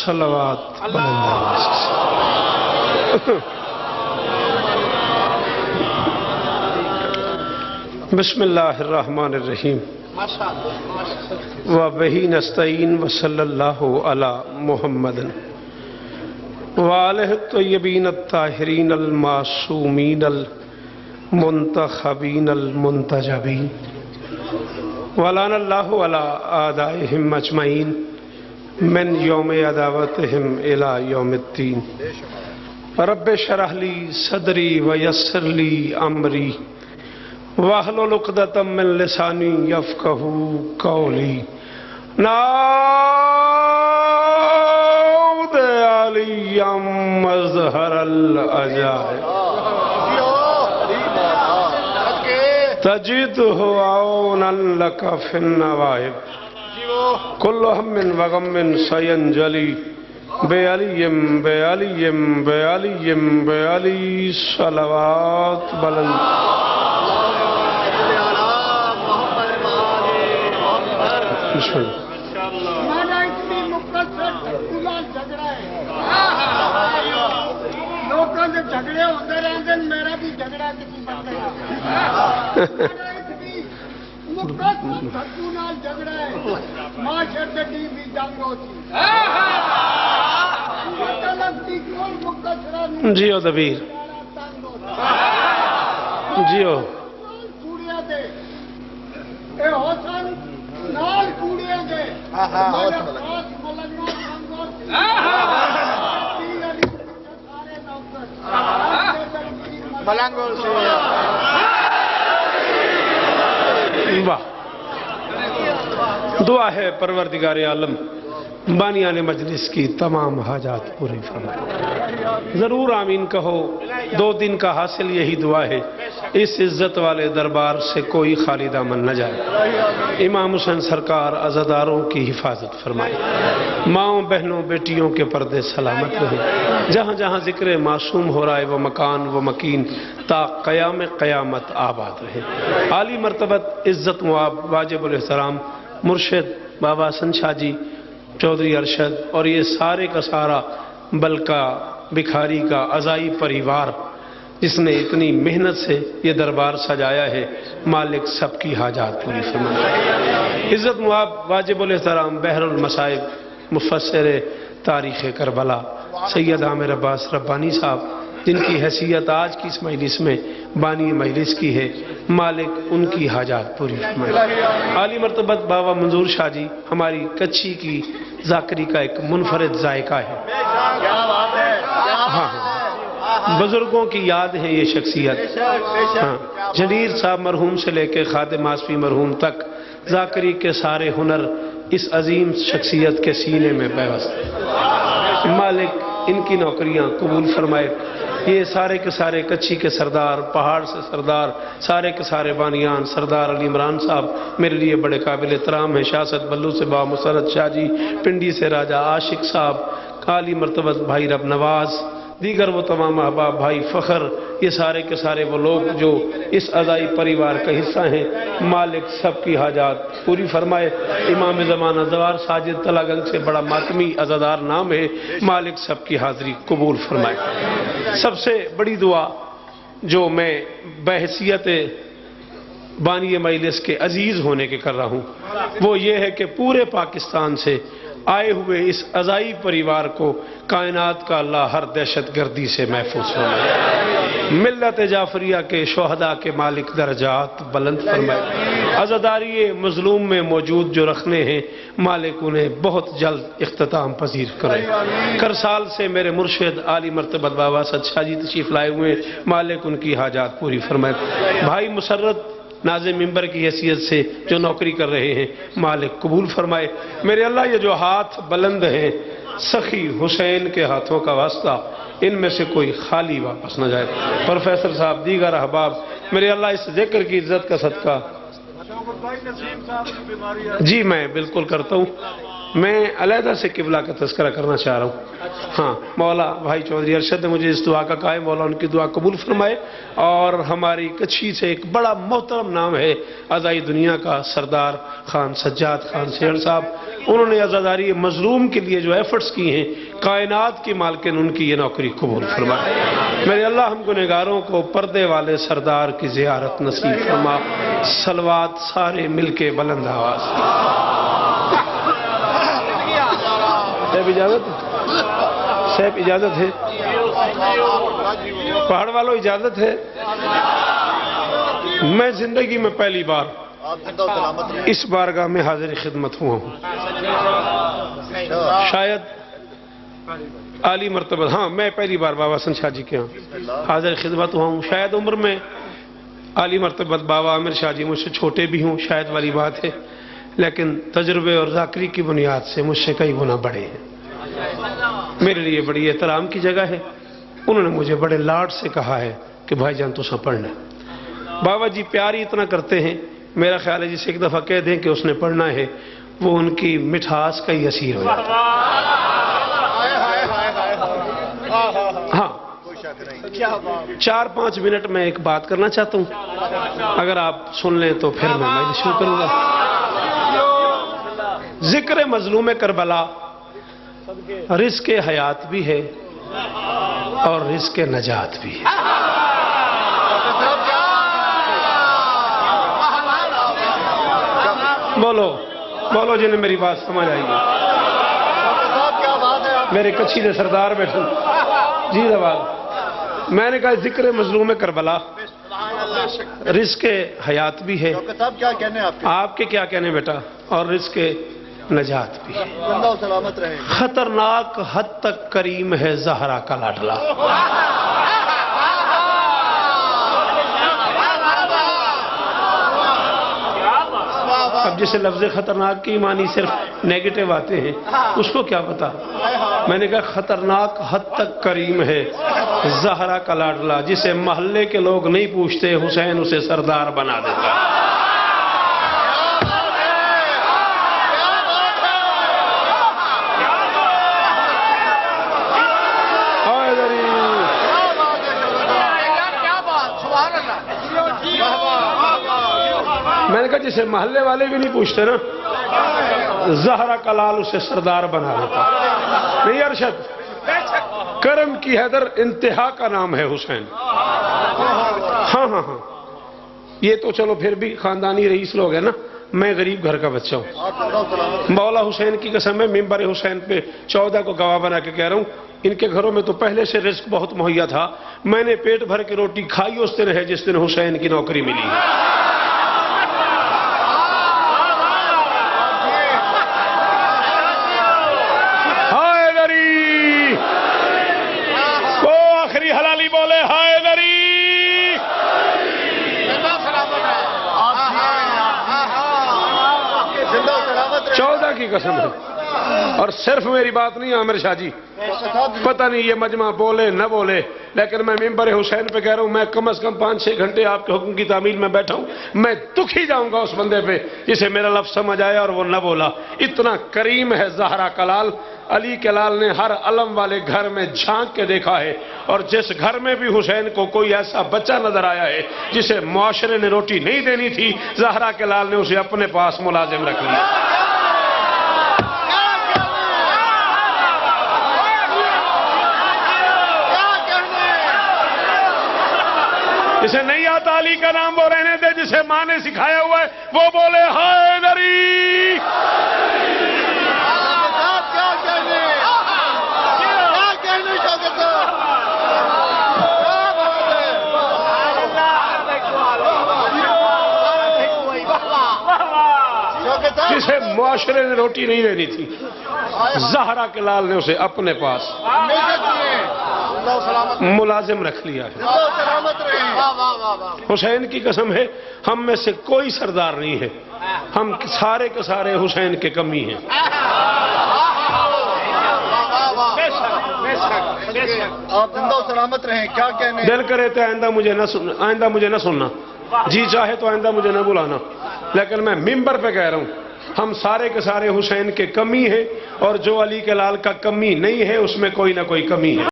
صلوات بلند آواز سے۔ بسم اللہ الرحمن الرحیم وبہ نستعین وصلی اللہ علی محمد وآلہ الطیبین الطاہرین المعصومین المنتخبین المنتجبین ولعن اللہ علی اعدائہم اجمعین من یوم عداوتہم الی یوم الدین رب اشرح لی صدری ویسر لی امری واحلل عقدۃ من لسانی یفقہوا قولی نعوذ علی مظہر العجائب تجدہ عونا لک فی النوائب کل ہم وغم سینجلی بعلی صلوات بلند۔ بسم اللہ۔ لوگوں سے جھگڑے ہوتے رہتے ہیں، میرا بھی جھگڑا کسی بندے جھگڑا ہے معاشر سے بھی جنگ ہوتی جیو دبیر جیو کوڑیاں دے اے حسن نال کوڑیاں دے ملنگوں سے واہ۔ دعا ہے پروردگار عالم بانیان مجلس کی تمام حاجات پوری فرمائے۔ ضرور آمین کہو۔ 2 دن کا حاصل یہی دعا ہے، اس عزت والے دربار سے کوئی خالی دامن نہ جائے۔ امام حسین سرکار عزاداروں کی حفاظت فرمائے، ماؤں بہنوں بیٹیوں کے پردے سلامت رہے۔ جہاں جہاں ذکر معصوم ہو رہا ہے وہ مکان و مکین تا قیام قیامت آباد رہے۔ عالی مرتبت عزت مواب واجب الاحترام مرشد بابا حسن شاہ جی چودھری ارشد اور یہ سارے کا سارا بلکہ بکھاری کا عزائی پریوار جس نے اتنی محنت سے یہ دربار سجایا ہے، مالک سب کی حاجات پوری فرمائے۔ عزت مواب واجب الاحترام بحر المصائب مفسر تاریخ کربلا سید عامر عباس ربانی صاحب جن کی حیثیت آج کی اس مجلس میں بانی مجلس کی ہے، مالک ان کی حاجات پوری فرمائے۔ عالی مرتبت بابا منظور شاہ جی ہماری کچھی کی ذاکری کا ایک منفرد ذائقہ ہے۔ ہاں بزرگوں کی یاد ہے یہ شخصیت۔ ہاں جلیل صاحب مرحوم سے لے کے خادم آصفی مرحوم تک ذاکری کے سارے ہنر اس عظیم شخصیت کے سینے میں پیوست۔ مالک ان کی نوکریاں قبول فرمائے۔ یہ سارے کے سارے کچھی کے سردار، پہاڑ سے سردار، سارے کے سارے بانیان سردار علی عمران صاحب میرے لیے بڑے قابل احترام ہیں۔ شاست بلو سے بابا مسرت شاہ جی، پنڈی سے راجہ عاشق صاحب، عالی مرتبت بھائی رب نواز، دیگر وہ تمام احباب بھائی فخر، یہ سارے کے سارے وہ لوگ جو اس عزائی پریوار کا حصہ ہیں، مالک سب کی حاجات پوری فرمائے۔ امام زمانہ زوار ساجد تلا گنج سے بڑا ماتمی عزادار نام ہے، مالک سب کی حاضری قبول فرمائے۔ سب سے بڑی دعا جو میں بحیثیت بانی مجلس کے عزیز ہونے کے کر رہا ہوں وہ یہ ہے کہ پورے پاکستان سے آئے ہوئے اس عزائی پریوار کو کائنات کا اللہ ہر دہشت گردی سے محفوظ فرمائے۔ ملت جعفریہ کے شہداء کے مالک درجات بلند فرمائے۔ عزاداری مظلوم میں موجود جو رکھنے ہیں، مالک انہیں بہت جلد اختتام پذیر کرے۔ کرسال سے میرے مرشد عالی مرتبت بابا سد شاہ جی تشریف لائے ہوئے، مالک ان کی حاجات پوری فرمائے۔ بھائی مسرت ناظم ممبر کی حیثیت سے جو نوکری کر رہے ہیں، مالک قبول فرمائے۔ میرے اللہ یہ جو ہاتھ بلند ہیں، سخی حسین کے ہاتھوں کا واسطہ ان میں سے کوئی خالی واپس نہ جائے۔ پروفیسر صاحب دیگر احباب میرے اللہ اس ذکر کی عزت کا صدقہ جی میں بالکل کرتا ہوں. میں علیحدہ سے قبلہ کا تذکرہ کرنا چاہ رہا ہوں. ہاں مولا بھائی چودھری ارشد نے مجھے اس دعا کا کہا ہے، مولا ان کی دعا قبول فرمائے. اور ہماری کچھی سے ایک بڑا محترم نام ہے ازائی دنیا کا سردار خان سجاد خان سیڑ صاحب. انہوں نے عزاداری مظلوم کے لیے جو ایفرٹس کی ہیں، کائنات کی مالکن ان کی یہ نوکری قبول فرمائے. میرے اللہ ہم گنہگاروں کو پردے والے سردار کی زیارت نصیب فرما. صلوات سارے مل کے بلند آواز. صاحب اجازت ہے؟ صاحب اجازت ہے؟ پہاڑ والوں اجازت ہے؟ میں زندگی میں پہلی بار اس بارگاہ میں حاضر خدمت ہوا ہوں. شاید عالی مرتبہ، ہاں میں پہلی بار بابا حسن شاہ جی کے ہاں حاضر خدمت ہوا ہوں. شاید عمر میں عالی مرتبہ بابا عامر شاہ جی مجھ سے چھوٹے بھی ہوں، شاید والی بات ہے، لیکن تجربے اور ذاکری کی بنیاد سے مجھ سے کئی گنا بڑے ہیں. میرے لیے بڑی احترام کی جگہ ہے. انہوں نے مجھے بڑے لاڈ سے کہا ہے کہ بھائی جان تو سب پڑھنا. بابا جی پیار ہی اتنا کرتے ہیں، میرا خیال ہے جسے ایک دفعہ کہہ دیں کہ اس نے پڑھنا ہے وہ ان کی مٹھاس کا ہی اسیر ہو جاتا ہے. ہاں 4-5 منٹ میں ایک بات کرنا چاہتا ہوں، اگر آپ سن لیں تو پھر میں شروع کروں گا. ذکر مظلوم کربلا رزق حیات بھی ہے اور رزق نجات بھی ہے. بولو بولو جنہیں میری بات سمجھ آئی ہے. میرے کچھی دے سردار بیٹھے جی زوال. میں نے کہا ذکر مظلوم کربلا رزق حیات بھی ہے. آپ کے کیا کہنے بیٹا؟ اور رزق نجات بھی ہے. خطرناک حد تک کریم ہے زہرا کا لاڈلا. اب جسے لفظ خطرناک کی معنی صرف نیگیٹو آتے ہیں اس کو کیا پتا. میں نے کہا خطرناک حد تک کریم ہے زہرا کا لاڈلا، جسے محلے کے لوگ نہیں پوچھتے حسین اسے سردار بنا دیتا. میں نے کہا جسے محلے والے بھی نہیں پوچھتے نا، زہرا کا لال اسے سردار بنا دیتا. نہیں ارشد، کرم کی حیدر انتہا کا نام ہے حسین. ہاں ہاں ہاں یہ تو چلو پھر بھی خاندانی رئیس لوگ ہیں نا، میں غریب گھر کا بچہ ہوں. مولا حسین کی قسم ہے، ممبر حسین پہ 14 کو گواہ بنا کے کہہ رہا ہوں، ان کے گھروں میں تو پہلے سے رزق بہت مہیا تھا. میں نے پیٹ بھر کے روٹی کھائی اس دن ہے جس دن حسین کی نوکری ملی. حلالی بولے ہائے دری. 14 کی قسم ہے. اور صرف میری بات نہیں عامر شاہ جی، پتہ نہیں یہ مجمع بولے نہ بولے، لیکن میں ممبر حسین پہ کہہ رہا ہوں، میں کم از کم 5-6 گھنٹے آپ کے حکم کی تعمیل میں بیٹھا ہوں. میں دکھ ہی جاؤں گا اس بندے پہ جسے میرا لفظ سمجھ آیا اور وہ نہ بولا. اتنا کریم ہے زہرا کا لال. علی کے لال نے ہر علم والے گھر میں جھانک کے دیکھا ہے، اور جس گھر میں بھی حسین کو کوئی ایسا بچہ نظر آیا ہے جسے معاشرے نے روٹی نہیں دینی تھی، زہرا کے لال نے اسے اپنے پاس ملازم رکھ لیا. جسے نہیں آتا علی کا نام وہ رہنے دے، جسے ماں نے سکھایا ہوا ہے وہ بولے ہائے دری. جسے معاشرے نے روٹی نہیں دینی تھی، زہرا کے لال نے اسے اپنے پاس ملازم رکھ لیا ہے. حسین کی قسم ہے، ہم میں سے کوئی سردار نہیں ہے، ہم سارے کے سارے حسین کے کمی ہیں. آپ زندہ و سلامت رہیں. کیا کہنے؟ دل کرے تو آئندہ مجھے نہ سننا، جی چاہے تو آئندہ مجھے نہ بلانا. لیکن میں ممبر پہ کہہ رہا ہوں ہم سارے کے سارے حسین کے کمی ہیں، اور جو علی کے لال کا کمی نہیں ہے اس میں کوئی نہ کوئی کمی ہے۔